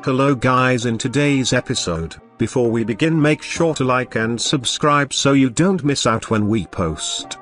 Hello guys, in today's episode, before we begin, make sure to like and subscribe so you don't miss out when we post.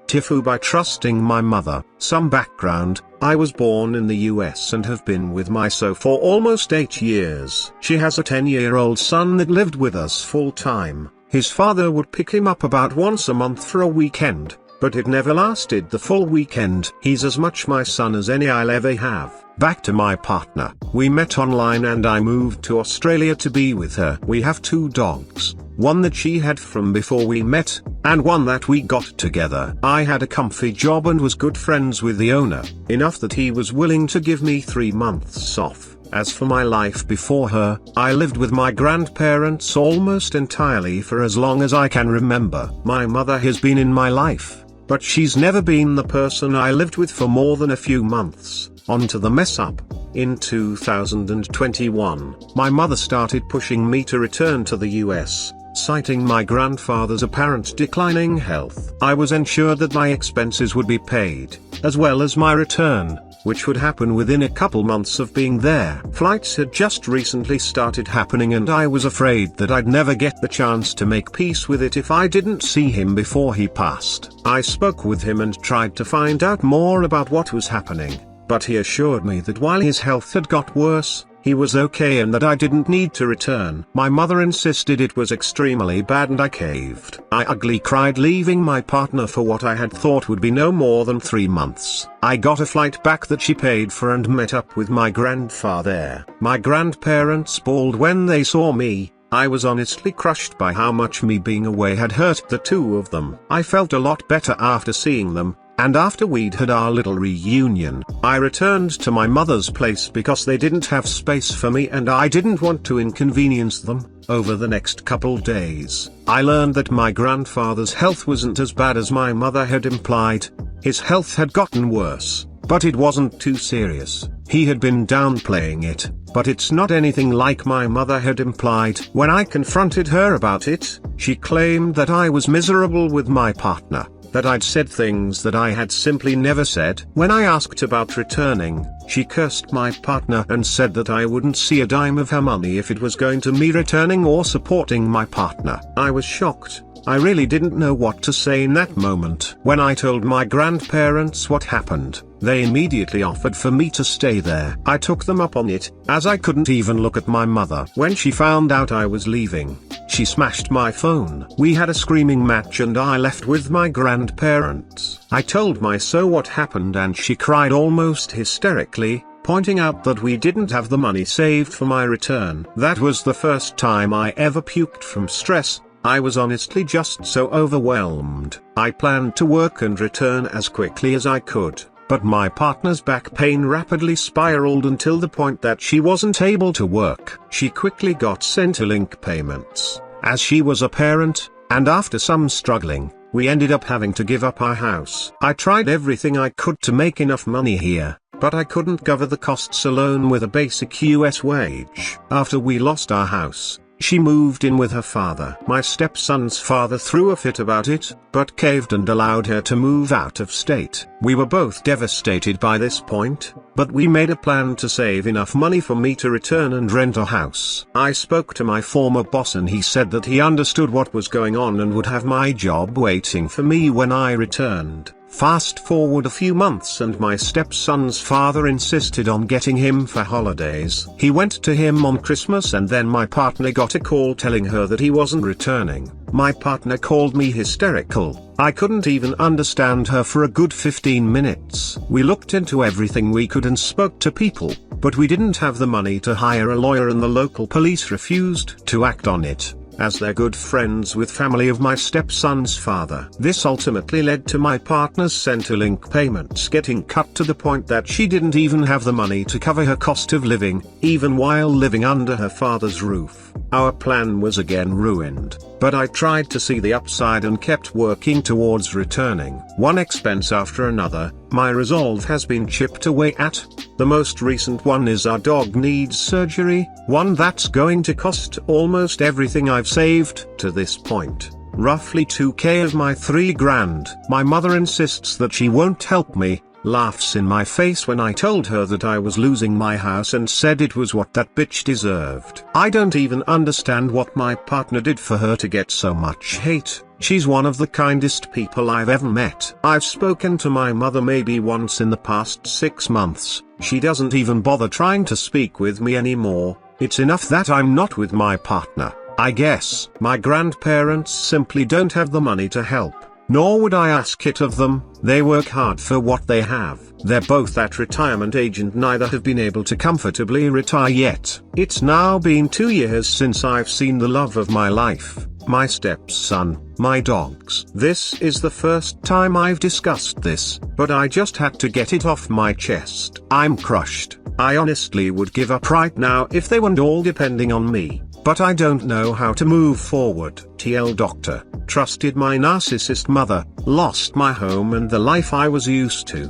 Tifu by trusting my mother. Some background: I was born in the US and have been with my so for almost 8 years. She has a 10-year-old son that lived with us full time. His father would pick him up about once a month for a weekend, but it never lasted the full weekend. He's as much my son as any I'll ever have. Back to my partner. We met online and I moved to Australia to be with her. We have 2 dogs, one that she had from before we met, and one that we got together. I had a comfy job and was good friends with the owner, enough that he was willing to give me 3 months off. As for my life before her, I lived with my grandparents almost entirely for as long as I can remember. My mother has been in my life, but she's never been the person I lived with for more than a few months. On to the mess up. In 2021, my mother started pushing me to return to the US, citing my grandfather's apparent declining health. I was ensured that my expenses would be paid, as well as my return, which would happen within a couple months of being there. Flights had just recently started happening and I was afraid that I'd never get the chance to make peace with it if I didn't see him before he passed. I spoke with him and tried to find out more about what was happening, but he assured me that while his health had got worse, he was okay and that I didn't need to return. My mother insisted it was extremely bad and I caved. I ugly cried, leaving my partner for what I had thought would be no more than 3 months. I got a flight back that she paid for and met up with my grandfather there. My grandparents bawled when they saw me. I was honestly crushed by how much me being away had hurt the 2 of them. I felt a lot better after seeing them, and after we'd had our little reunion, I returned to my mother's place because they didn't have space for me and I didn't want to inconvenience them. Over the next couple days, I learned that my grandfather's health wasn't as bad as my mother had implied. His health had gotten worse, but it wasn't too serious. He had been downplaying it, but it's not anything like my mother had implied. When I confronted her about it, she claimed that I was miserable with my partner, that I'd said things that I had simply never said. When I asked about returning, she cursed my partner and said that I wouldn't see a dime of her money if it was going to me returning or supporting my partner. I was shocked. I really didn't know what to say in that moment. When I told my grandparents what happened, they immediately offered for me to stay there. I took them up on it, as I couldn't even look at my mother. When she found out I was leaving, she smashed my phone. We had a screaming match and I left with my grandparents. I told my so what happened and she cried almost hysterically, pointing out that we didn't have the money saved for my return. That was the first time I ever puked from stress. I was honestly just so overwhelmed. I planned to work and return as quickly as I could, but my partner's back pain rapidly spiraled until the point that she wasn't able to work. She quickly got Centrelink payments, as she was a parent, and after some struggling, we ended up having to give up our house. I tried everything I could to make enough money here, but I couldn't cover the costs alone with a basic US wage. After we lost our house, she moved in with her father. My stepson's father threw a fit about it, but caved and allowed her to move out of state. We were both devastated by this point, but we made a plan to save enough money for me to return and rent a house. I spoke to my former boss and he said that he understood what was going on and would have my job waiting for me when I returned. Fast forward a few months and my stepson's father insisted on getting him for holidays. He went to him on Christmas and then my partner got a call telling her that he wasn't returning. My partner called me hysterical. I couldn't even understand her for a good 15 minutes. We looked into everything we could and spoke to people, but we didn't have the money to hire a lawyer and the local police refused to act on it, as they're good friends with family of my stepson's father. This ultimately led to my partner's Centrelink payments getting cut to the point that she didn't even have the money to cover her cost of living, even while living under her father's roof. Our plan was again ruined, but I tried to see the upside and kept working towards returning. One expense after another, my resolve has been chipped away at. The most recent one is our dog needs surgery, one that's going to cost almost everything I've saved to this point. Roughly 2K of my $3 grand. My mother insists that she won't help me, laughs in my face when I told her that I was losing my house and said it was what that bitch deserved. I don't even understand what my partner did for her to get so much hate. She's one of the kindest people I've ever met. I've spoken to my mother maybe once in the past 6 months. She doesn't even bother trying to speak with me anymore. It's enough that I'm not with my partner, I guess. My grandparents simply don't have the money to help, nor would I ask it of them. They work hard for what they have. They're both at retirement age and neither have been able to comfortably retire yet. It's now been 2 years since I've seen the love of my life, my stepson, my dogs. This is the first time I've discussed this, but I just had to get it off my chest. I'm crushed. I honestly would give up right now if they weren't all depending on me, but I don't know how to move forward. TL Doctor, trusted my narcissist mother, lost my home and the life I was used to.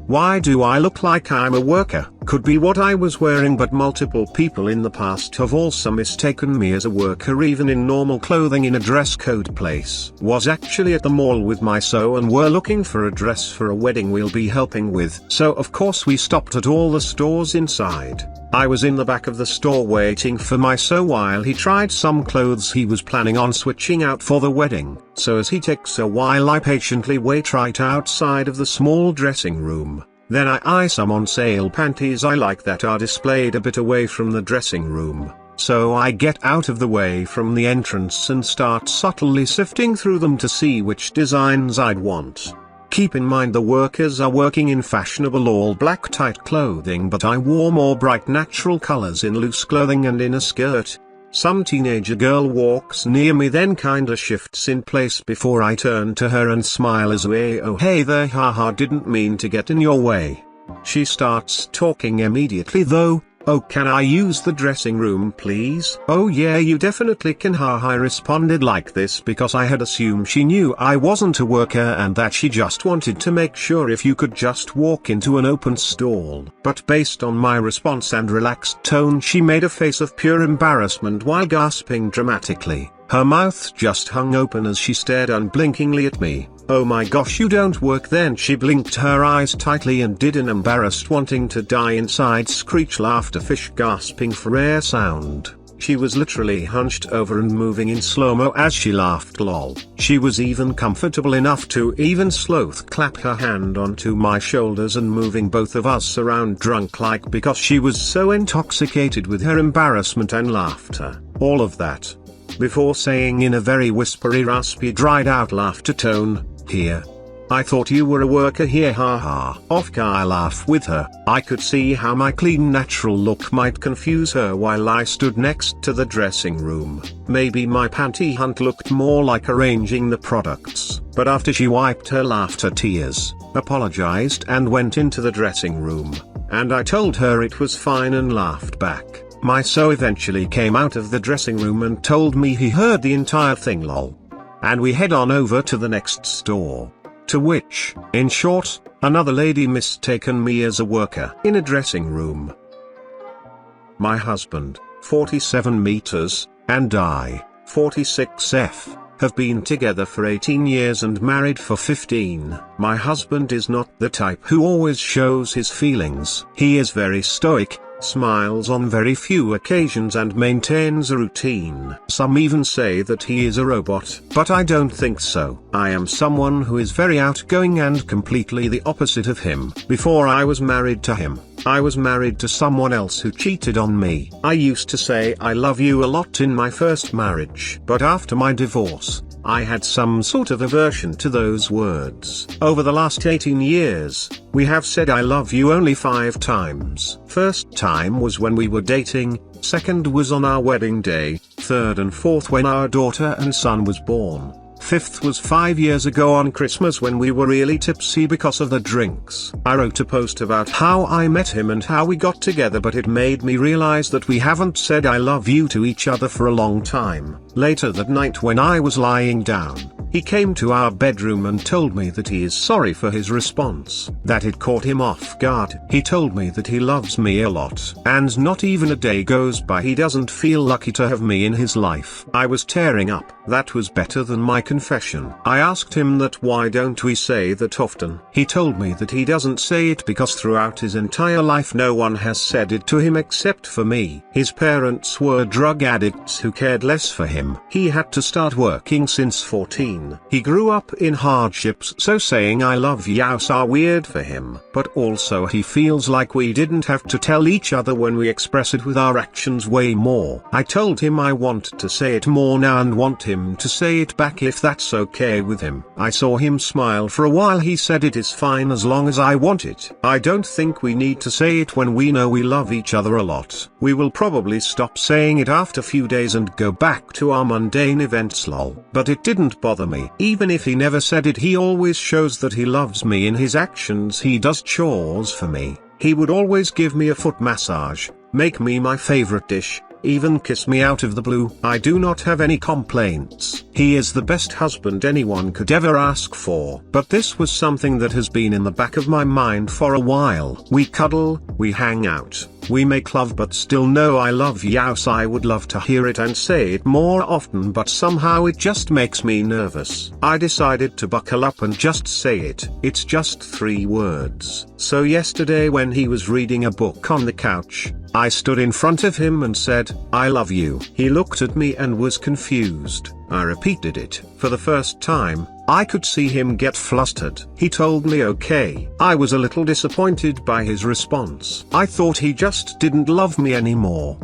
Why do I look like I'm a worker? Could be what I was wearing, but multiple people in the past have also mistaken me as a worker even in normal clothing in a dress code place. Was actually at the mall with my so and were looking for a dress for a wedding we'll be helping with. So of course we stopped at all the stores inside. I was in the back of the store waiting for my so while he tried some clothes he was planning on switching out for the wedding. So as he takes a while I patiently wait right outside of the small dressing room. Then I eye some on sale panties I like that are displayed a bit away from the dressing room. So I get out of the way from the entrance and start subtly sifting through them to see which designs I'd want. Keep in mind the workers are working in fashionable all black tight clothing, but I wore more bright natural colors in loose clothing and in a skirt. Some teenager girl walks near me, then kinda shifts in place before I turn to her and smile as way, oh hey there, haha, didn't mean to get in your way. She starts talking immediately though. Oh, can I use the dressing room please? Oh yeah, you definitely can, haha. I responded like this because I had assumed she knew I wasn't a worker and that she just wanted to make sure if you could just walk into an open stall. But based on my response and relaxed tone, she made a face of pure embarrassment while gasping dramatically. Her mouth just hung open as she stared unblinkingly at me. Oh my gosh, you don't work then? She blinked her eyes tightly and did an embarrassed wanting to die inside screech laughter fish gasping for air sound. She was literally hunched over and moving in slow-mo as she laughed lol. She was even comfortable enough to even sloth clap her hand onto my shoulders and moving both of us around drunk-like because she was so intoxicated with her embarrassment and laughter. All of that. Before saying in a very whispery raspy dried out laughter tone, here. I thought you were a worker here, haha. Off I laugh with her. I could see how my clean natural look might confuse her while I stood next to the dressing room. Maybe my panty hunt looked more like arranging the products. But after she wiped her laughter tears, apologized and went into the dressing room, and I told her it was fine and laughed back. My so eventually came out of the dressing room and told me he heard the entire thing lol. And we head on over to the next store. To which, in short, another lady mistaken me as a worker in a dressing room. My husband, 47 meters, and I, 46F, have been together for 18 years and married for 15. My husband is not the type who always shows his feelings. He is very stoic, smiles on very few occasions and maintains a routine. Some even say that he is a robot, but I don't think so. I am someone who is very outgoing and completely the opposite of him. Before I was married to him, I was married to someone else who cheated on me. I used to say I love you a lot in my first marriage, but after my divorce, I had some sort of aversion to those words. Over the last 18 years, we have said I love you only 5 times. First time was when we were dating, second was on our wedding day, third and fourth when our daughter and son was born. Fifth was 5 years ago on Christmas when we were really tipsy because of the drinks. I wrote a post about how I met him and how we got together, but it made me realize that we haven't said I love you to each other for a long time. Later that night when I was lying down, He came to our bedroom and told me that he is sorry for his response, that it caught him off guard. He told me that he loves me a lot, and not even a day goes by he doesn't feel lucky to have me in his life. I was tearing up. That was better than my confession. I asked him that why don't we say that often. He told me that he doesn't say it because throughout his entire life no one has said it to him except for me. His parents were drug addicts who cared less for him. He had to start working since 14. He grew up in hardships, so saying I love yous are weird for him. But also he feels like we didn't have to tell each other when we express it with our actions way more. I told him I want to say it more now and want him to say it back if that's okay with him. I saw him smile for a while. He said it is fine as long as I want it. I don't think we need to say it when we know we love each other a lot. We will probably stop saying it after few days and go back to our mundane events lol. But it didn't bother me. Even if he never said it, he always shows that he loves me in his actions. He does chores for me. He would always give me a foot massage, make me my favorite dish, even kiss me out of the blue. I do not have any complaints. He is the best husband anyone could ever ask for. But this was something that has been in the back of my mind for a while. We cuddle, we hang out, we make love, but still no I love yous. I would love to hear it and say it more often, but somehow it just makes me nervous. I decided to buckle up and just say it. It's just 3 words. So yesterday when he was reading a book on the couch, I stood in front of him and said, I love you. He looked at me and was confused. I repeated it. For the first time, I could see him get flustered. He told me okay. I was a little disappointed by his response. I thought he just didn't love me anymore.